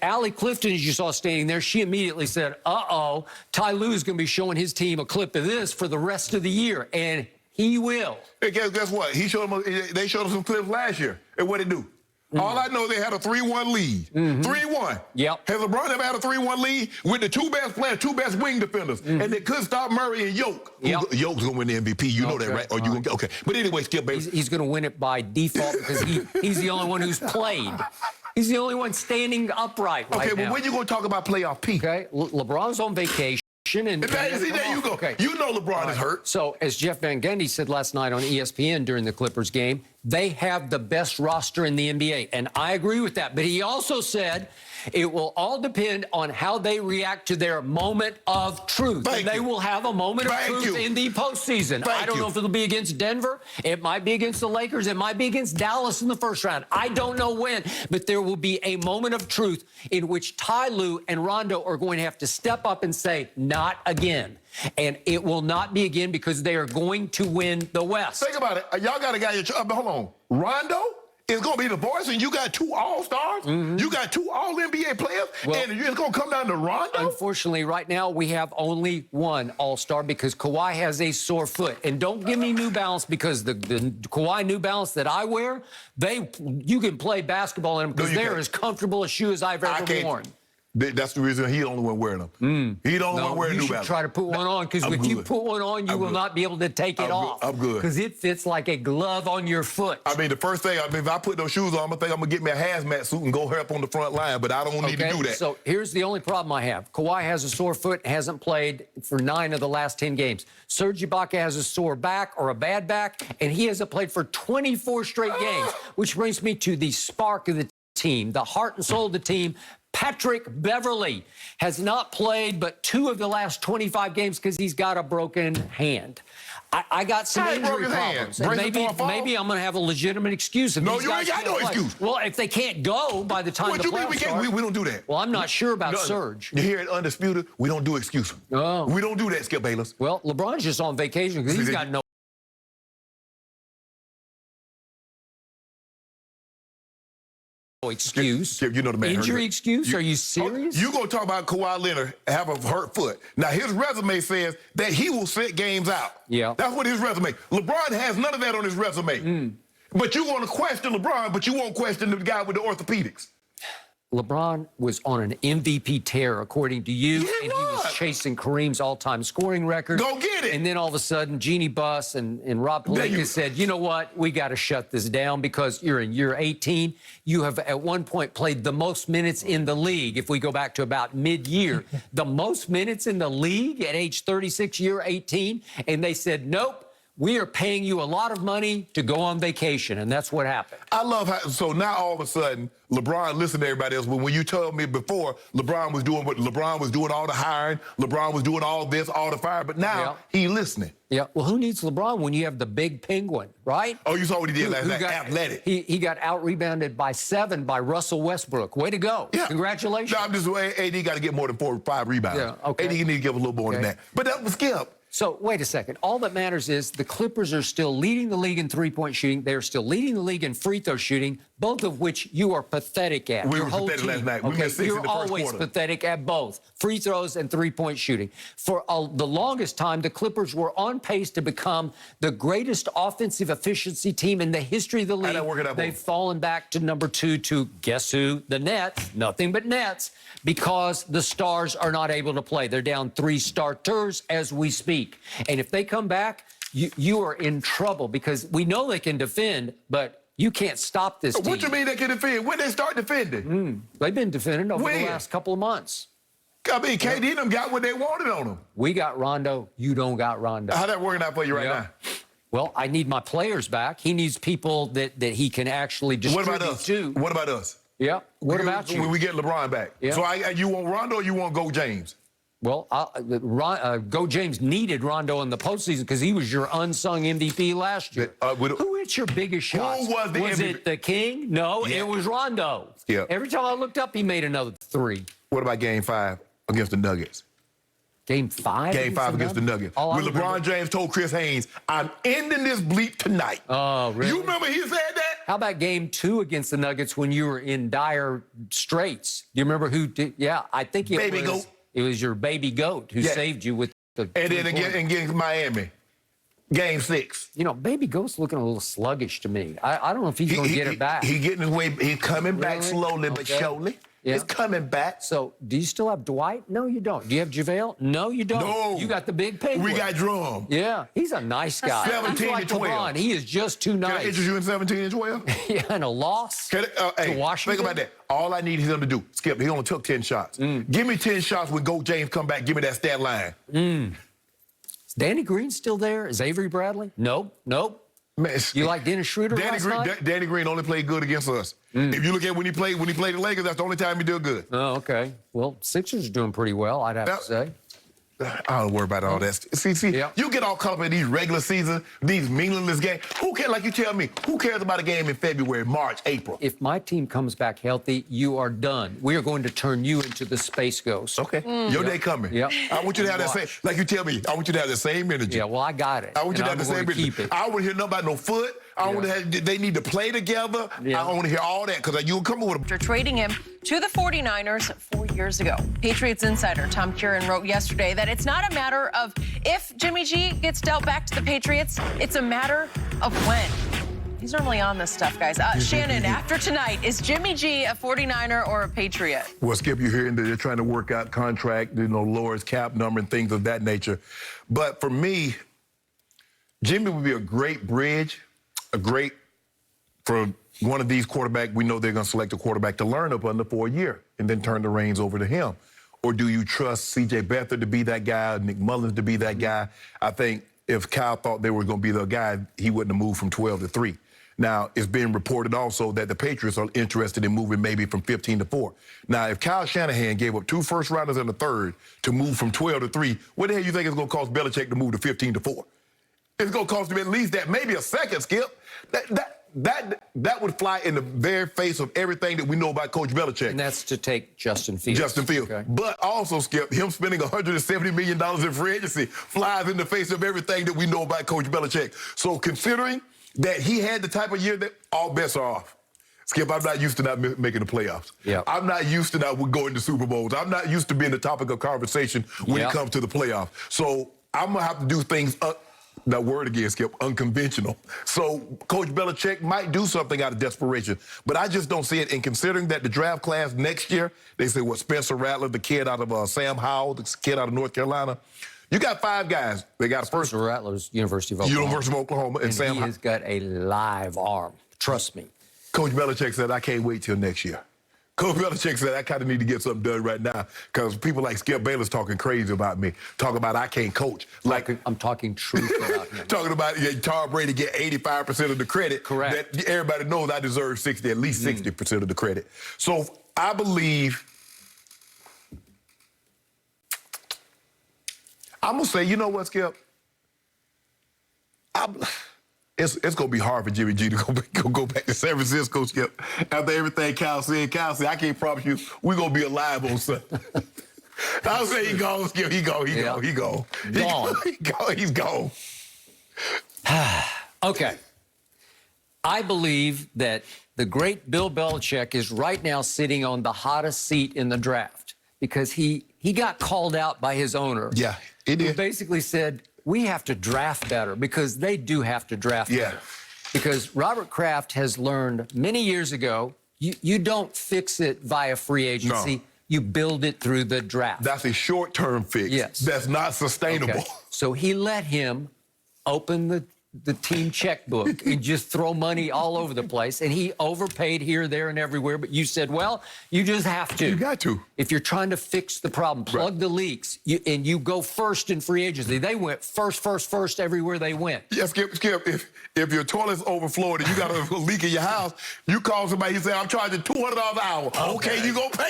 Allie Clifton, as you saw standing there, she immediately said, uh-oh, Ty Lue's going to be showing his team a clip of this for the rest of the year, and he will. Hey, guess what? They showed him some clips last year, and what did they do? All I know, they had a 3-1 lead. 3-1. Yep. Has LeBron ever had a 3-1 lead with the two best players, two best wing defenders, and they couldn't stop Murray and Yoke? Yep. Yoke's going to win the MVP. You know that, right? Or you gonna, okay. But anyway, Skip, baby. He's going to win it by default because he's the only one who's played. He's the only one standing upright right now. Okay, well, when you going to talk about playoff P? Okay, LeBron's on vacation. And there you go. Okay. You know LeBron is hurt. So, as Jeff Van Gundy said last night on ESPN during the Clippers game, they have the best roster in the NBA. And I agree with that. But he also said it will all depend on how they react to their moment of truth. And they will have a moment of truth in the postseason. I don't know if it'll be against Denver. It might be against the Lakers. It might be against Dallas in the first round. I don't know when. But there will be a moment of truth in which Ty Lue and Rondo are going to have to step up and say, not again. And it will not be again because they are going to win the West. Think about it. Y'all got a guy, hold on. Rondo is going to be the voice, and you got two all-stars. You got two all-NBA players, and it's going to come down to Rondo? Unfortunately, right now, we have only one all-star because Kawhi has a sore foot. And don't give me New Balance because the Kawhi New Balance that I wear, you can play basketball in them because they're as comfortable a shoe as I've ever worn. That's the reason he's the only one wearing them. He's the only one wearing New Balance. You should try to put one on because if you put one on, you will not be able to take it off. I'm good. Because it fits like a glove on your foot. I mean, the first thing, if I put those shoes on, I'm going to get me a hazmat suit and go help on the front line, but I don't need to do that. So here's the only problem I have. Kawhi has a sore foot, hasn't played for 9 of the last 10 games. Serge Ibaka has a sore back or a bad back, and he hasn't played for 24 straight games, which brings me to the spark of the team, the heart and soul of the team. Patrick Beverley has not played but 2 of the last 25 games because he's got a broken hand. I got some injury problems. And maybe I'm going to have a legitimate excuse. No, you ain't got no excuse. Well, if they can't go by the time the playoffs start. We don't do that. Well, I'm not sure about Serge. You hear it Undisputed? We don't do excuses. Oh. We don't do that, Skip Bayless. Well, LeBron's just on vacation because he's got no excuse. You know the man. Injury excuse? Are you serious? You gonna talk about Kawhi Leonard have a hurt foot? Now his resume says that he will sit games out. Yeah, that's what his resume. LeBron has none of that on his resume. But you want to question LeBron, but you won't question the guy with the orthopedics. LeBron was on an MVP tear, according to you, and he was chasing Kareem's all-time scoring record. Go get it! And then all of a sudden, Jeannie Buss and Rob Pelinka said, you know what, we got to shut this down because you're in year 18. You have at one point played the most minutes in the league, if we go back to about mid-year. The most minutes in the league at age 36, year 18. And they said, nope. We are paying you a lot of money to go on vacation, and that's what happened. I love how, so now all of a sudden, LeBron, listen to everybody else, but when you told me before, LeBron was doing all the hiring, LeBron was doing all this, all the fire, but now he listening. Yeah, well, who needs LeBron when you have the big penguin, right? Oh, you saw what he did last night, athletic. He got out-rebounded by 7 by Russell Westbrook. Way to go. Yeah. Congratulations. No, I'm just saying, AD got to get more than 4 or 5 rebounds. Yeah, okay. AD need to give a little more than that. But that was Skip. So, wait a second. All that matters is the Clippers are still leading the league in three-point shooting. They're still leading the league in free throw shooting, both of which you are pathetic at. We were pathetic last night. We missed 6 in the first quarter. You're always pathetic at both free throws and three-point shooting. For the longest time, the Clippers were on pace to become the greatest offensive efficiency team in the history of the league. They've fallen back to number 2 to, guess who? The Nets. Nothing but Nets, because the stars are not able to play. They're down 3 starters as we speak. And if they come back, you are in trouble because we know they can defend, but you can't stop this team. What you mean they can defend? When they start defending? They've been defending over the last couple of months. I mean, KD them got what they wanted on them. We got Rondo. You don't got Rondo. How that working out for you right now? Well, I need my players back. He needs people that he can actually distribute to. What about us? Yeah. What about you? When we get LeBron back. Yeah. So you want Rondo or you want Go James? Well, Go James needed Rondo in the postseason because he was your unsung MVP last year. Who hit your biggest shots? Who was the MVP? Was it the King? No, it was Rondo. Yeah. Every time I looked up, he made another 3. What about Game 5 against the Nuggets? Game 5? Game 5 against the Nuggets. When LeBron James told Chris Haynes, I'm ending this bleep tonight. Oh, really? You remember he said that? How about game 2 against the Nuggets when you were in dire straits? Do you remember who did? Yeah, I think it was your baby goat who saved you with the. And then against Miami, game 6. You know, baby goat's looking a little sluggish to me. I don't know if he's going to get it back. He's getting his way. He's coming back slowly but surely. Yeah. It's coming back. So, do you still have Dwight? No, you don't. Do you have JaVale? No, you don't. No. You got the big penguin. We got Drum. Yeah, he's a nice guy. 17 like to 12. LeBron. He is just too nice. Can I interest you in 17 and 12? Yeah, and a loss to Washington. Think about that. All I need him to do, Skip, he only took 10 shots. Give me 10 shots when Go James come back. Give me that stat line. Is Danny Green still there? Is Avery Bradley? Nope. Man, you like Dennis Schroeder last night? Danny Green only played good against us. If you look at when he played the Lakers, that's the only time he did good. Oh, okay. Well, Sixers are doing pretty well, I'd have to say. I don't worry about all that. See, you get all caught up in these regular season, these meaningless games. Who cares? Like you tell me, who cares about a game in February, March, April? If my team comes back healthy, you are done. We are going to turn you into the Space Ghost. Okay. Your day coming. Yep. I want you to have that same, like you tell me, I want you to have the same energy. Yeah, well, I got it. I want you to have the same energy. I don't want to hear nothing about no foot. I don't want to have, they need to play together. I don't want to hear all that because you'll come with After trading him to the 49ers 4 years ago. Patriots insider Tom Curran wrote yesterday that it's not a matter of if Jimmy G gets dealt back to the Patriots, it's a matter of when. He's normally on this stuff, guys. Shannon, after tonight, is Jimmy G a 49er or a Patriot? Well, Skip, you're hearing that they're trying to work out contract, lower his cap number and things of that nature. But for me, Jimmy would be a great bridge, for one of these quarterbacks. We know they're going to select a quarterback to learn up under for a year and then turn the reins over to him. Or do you trust C.J. Beathard to be that guy, Nick Mullins to be that guy? I think if Kyle thought they were going to be the guy, he wouldn't have moved from 12 to 3. Now, it's being reported also that the Patriots are interested in moving maybe from 15 to 4. Now, if Kyle Shanahan gave up 2 first-rounders and a third to move from 12 to 3, what the hell you think it's going to cost Belichick to move to 15 to 4? It's going to cost him at least that, maybe a second, Skip. That would fly in the very face of everything that we know about Coach Belichick. And that's to take Justin Fields. Okay. But also, Skip, him spending $170 million in free agency flies in the face of everything that we know about Coach Belichick. So considering that he had the type of year that all bets are off. Skip, I'm not used to not making the playoffs. Yeah. I'm not used to not going to Super Bowls. I'm not used to being the topic of conversation when it comes to the playoffs. So I'm going to have to do things that word again, Skip, unconventional. So Coach Belichick might do something out of desperation, but I just don't see it. And considering that the draft class next year, they say, Spencer Rattler, the kid out of Sam Howell, the kid out of North Carolina. You got 5 guys. They got first. Spencer Rattler's University of Oklahoma. And Sam he has got a live arm. Trust me. Coach Belichick said, I can't wait till next year. Coach Belichick said, I kind of need to get something done right now because people like Skip Bayless talking crazy about me, talking about I can't coach. I'm talking truth about him. Talking about Tom Brady get 85% of the credit. Correct. That everybody knows I deserve 60, at least 60% of the credit. So I believe, I'm going to say, you know what, Skip? It's going to be hard for Jimmy G to go back to San Francisco, Skip. After everything Cal said, I can't promise you we're going to be alive on Sunday. I'll say he gone, Skip. He gone. He's gone. Okay. I believe that the great Bill Belichick is right now sitting on the hottest seat in the draft because he got called out by his owner. Yeah, he did. Who basically said, we have to draft better because they do have to draft better. Because Robert Kraft has learned many years ago, you don't fix it via free agency. No. You build it through the draft. That's a short-term fix. Yes. That's not sustainable. Okay. So he let him open the team checkbook and just throw money all over the place. And he overpaid here, there, and everywhere. But you said, well, you just have to. You got to. If you're trying to fix the problem, plug the leaks, and you go first in free agency. They went first everywhere they went. Yeah, Skip, if your toilet's overflowing and you got a leak in your house, you call somebody, you say, I'm charging $200 an hour. Okay, you gonna pay